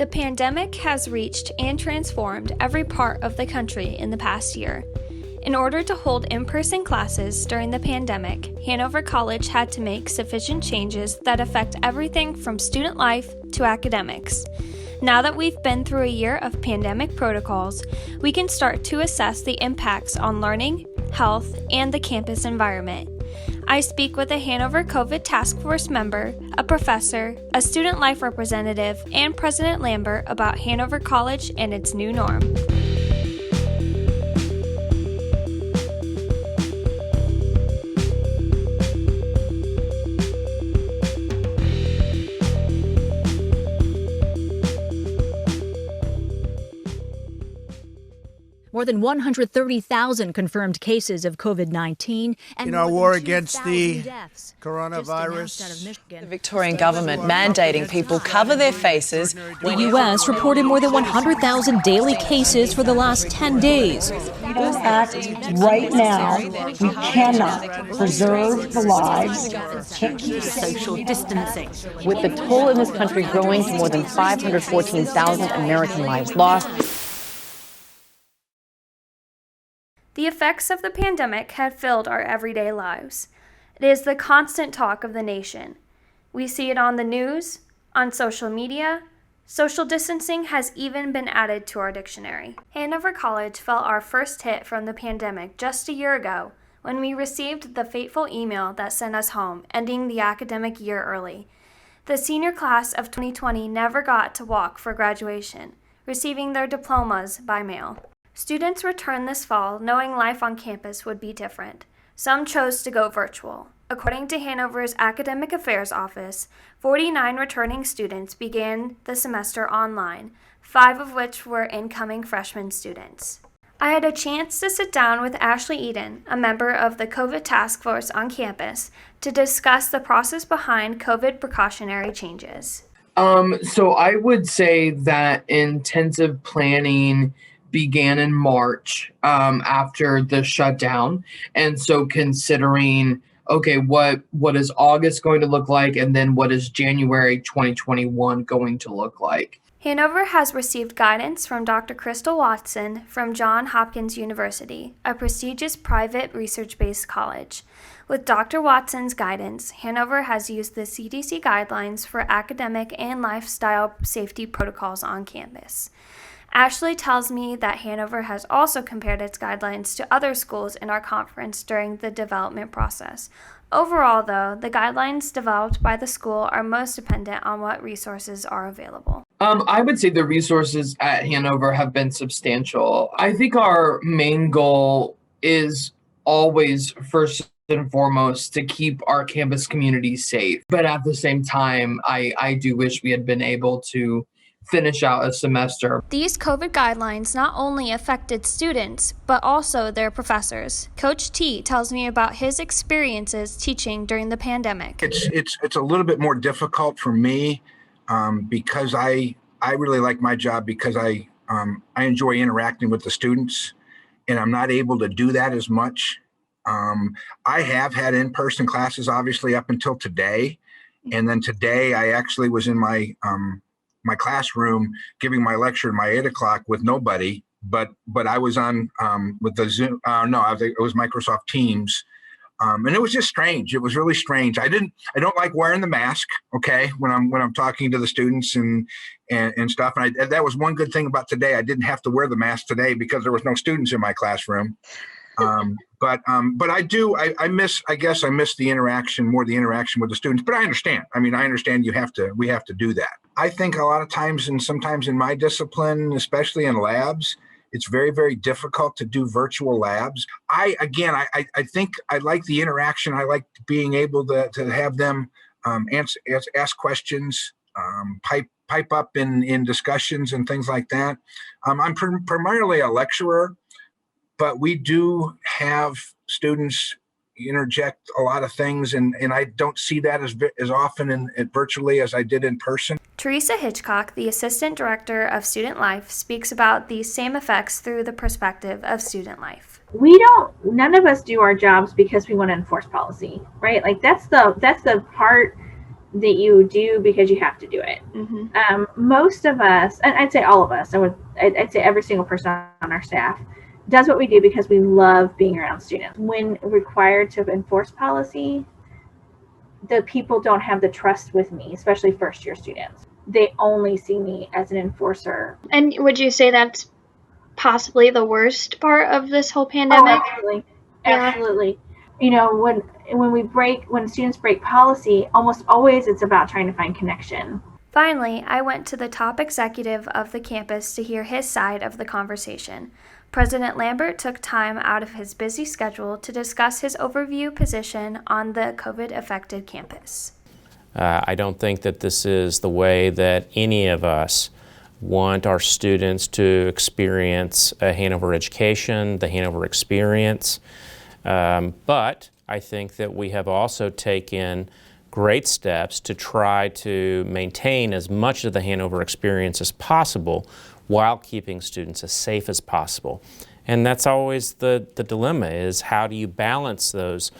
The pandemic has reached and transformed every part of the country in the past year. In order to hold in-person classes during the pandemic, Hanover College had to make sufficient changes that affect everything from student life to academics. Now that we've been through a year of pandemic protocols, we can start to assess the impacts on learning, health, and the campus environment. I speak with a Hanover COVID Task Force member, a professor, a student life representative, and President Lambert about Hanover College and its new norm. More than 130,000 confirmed cases of COVID-19 and in our war against the coronavirus. The Victorian government mandating people cover their faces. The U.S. reported more than 100,000 daily cases for the last 10 days. We don't act right now. We cannot preserve the lives, can't keep social distancing. With the toll in this country growing to more than 514,000 American lives lost. The effects of the pandemic have filled our everyday lives. It is the constant talk of the nation. We see it on the news, on social media. Social distancing has even been added to our dictionary. Hanover College felt our first hit from the pandemic just a year ago when we received the fateful email that sent us home, ending the academic year early. The senior class of 2020 never got to walk for graduation, receiving their diplomas by mail. Students returned this fall knowing life on campus would be different. Some chose to go virtual. According to Hanover's Academic Affairs Office, 49 returning students began the semester online, 5 of which were incoming freshman students. I had a chance to sit down with Ashley Eden, a member of the COVID Task Force on campus, to discuss the process behind COVID precautionary changes. So I would say that intensive planning began in March after the shutdown. And so considering, okay, what is August going to look like? And then what is January 2021 going to look like? Hanover has received guidance from Dr. Crystal Watson from Johns Hopkins University, a prestigious private research-based college. With Dr. Watson's guidance, Hanover has used the CDC guidelines for academic and lifestyle safety protocols on campus. Ashley tells me that Hanover has also compared its guidelines to other schools in our conference during the development process. Overall, though, the guidelines developed by the school are most dependent on what resources are available. I would say the resources at Hanover have been substantial. I think our main goal is always, first and foremost, to keep our campus community safe. But at the same time, I do wish we had been able to finish out a semester. These COVID guidelines not only affected students, but also their professors. Coach T tells me about his experiences teaching during the pandemic. It's a little bit more difficult for me because I really like my job because I enjoy interacting with the students, and I'm not able to do that as much. I have had in-person classes, obviously, up until today. And then today I actually was in my classroom giving my lecture at my 8 o'clock with nobody, but I was on with the Zoom. It was Microsoft Teams, and it was just strange. It was really strange. I don't like wearing the mask. Okay, when I'm talking to the students and stuff. And that was one good thing about today. I didn't have to wear the mask today because there was no students in my classroom. But I miss the interaction with the students, but I understand. I understand we have to do that. I think a lot of times and sometimes in my discipline, especially in labs, it's very, very difficult to do virtual labs. I think I like the interaction. I like being able to have them ask questions, pipe up in discussions and things like that. I'm primarily a lecturer, but we do have students interject a lot of things, and I don't see that as often virtually as I did in person. Teresa Hitchcock, the Assistant Director of Student Life, speaks about these same effects through the perspective of student life. None of us do our jobs because we want to enforce policy, right? Like that's the part that you do because you have to do it. Most of us, and I'd say all of us, I'd say every single person on our staff does what we do because we love being around students. When required to enforce policy, the people don't have the trust with me, especially first year students. They only see me as an enforcer. And would you say that's possibly the worst part of this whole pandemic? Oh, absolutely. Absolutely. You know, when students break policy, almost always it's about trying to find connection. Finally, I went to the top executive of the campus to hear his side of the conversation. President Lambert took time out of his busy schedule to discuss his overview position on the COVID-affected campus. I don't think that this is the way that any of us want our students to experience a Hanover education, the Hanover experience. But I think that we have also taken great steps to try to maintain as much of the Hanover experience as possible while keeping students as safe as possible. And that's always the dilemma, is how do you balance those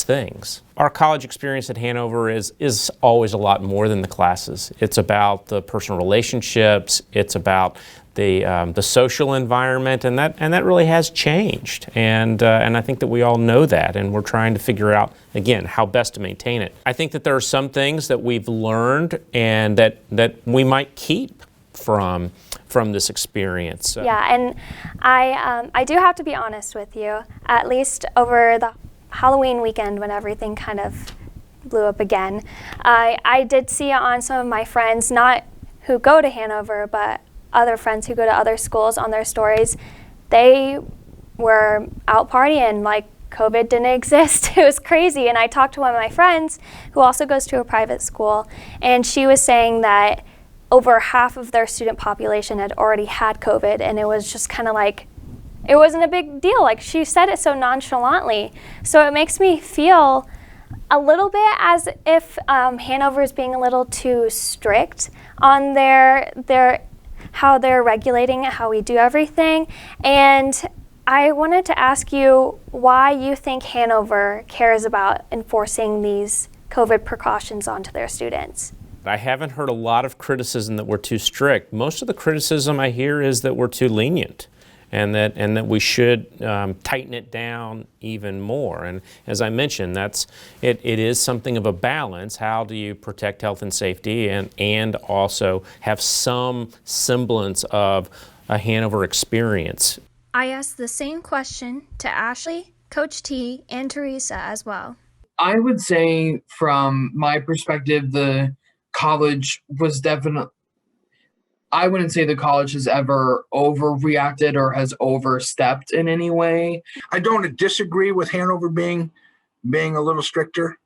things. Our college experience at Hanover is always a lot more than the classes. It's about the personal relationships, it's about the social environment, and that really has changed. And I think that we all know that, and we're trying to figure out, again, how best to maintain it. I think that there are some things that we've learned and that we might keep from this experience. Yeah, and I do have to be honest with you, at least over the Halloween weekend when everything kind of blew up again, I did see on some of my friends, not who go to Hanover, but other friends who go to other schools, on their stories, they were out partying like COVID didn't exist. It was crazy. And I talked to one of my friends who also goes to a private school, and she was saying that over half of their student population had already had COVID, and it was just kind of like, it wasn't a big deal. Like, she said it so nonchalantly. So it makes me feel a little bit as if Hanover is being a little too strict on their how they're regulating how we do everything. And I wanted to ask you why you think Hanover cares about enforcing these COVID precautions onto their students. I haven't heard a lot of criticism that we're too strict. Most of the criticism I hear is that we're too lenient, and that we should tighten it down even more. And as I mentioned, it is something of a balance. How do you protect health and safety and also have some semblance of a Hanover experience? I asked the same question to Ashley, Coach T, and Teresa as well. I would say from my perspective, the college was definitely, I wouldn't say the college has ever overreacted or has overstepped in any way. I don't disagree with Hanover being a little stricter,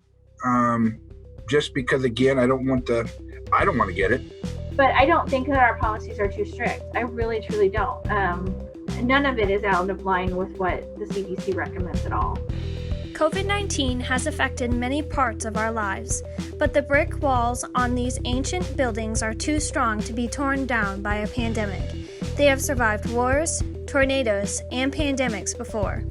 just because, again, I don't want to get it. But I don't think that our policies are too strict. I really, truly don't. None of it is out of line with what the CDC recommends at all. COVID-19 has affected many parts of our lives, but the brick walls on these ancient buildings are too strong to be torn down by a pandemic. They have survived wars, tornadoes, and pandemics before.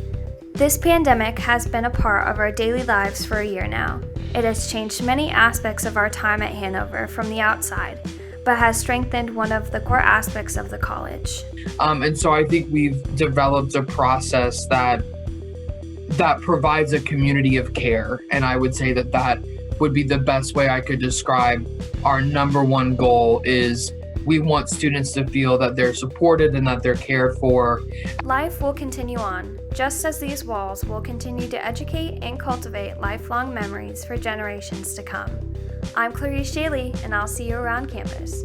This pandemic has been a part of our daily lives for a year now. It has changed many aspects of our time at Hanover from the outside, but has strengthened one of the core aspects of the college. And so I think we've developed a process that provides a community of care. And I would say that would be the best way I could describe our number one goal is we want students to feel that they're supported and that they're cared for. Life will continue on, just as these walls will continue to educate and cultivate lifelong memories for generations to come. I'm Clarice Shaley, and I'll see you around campus.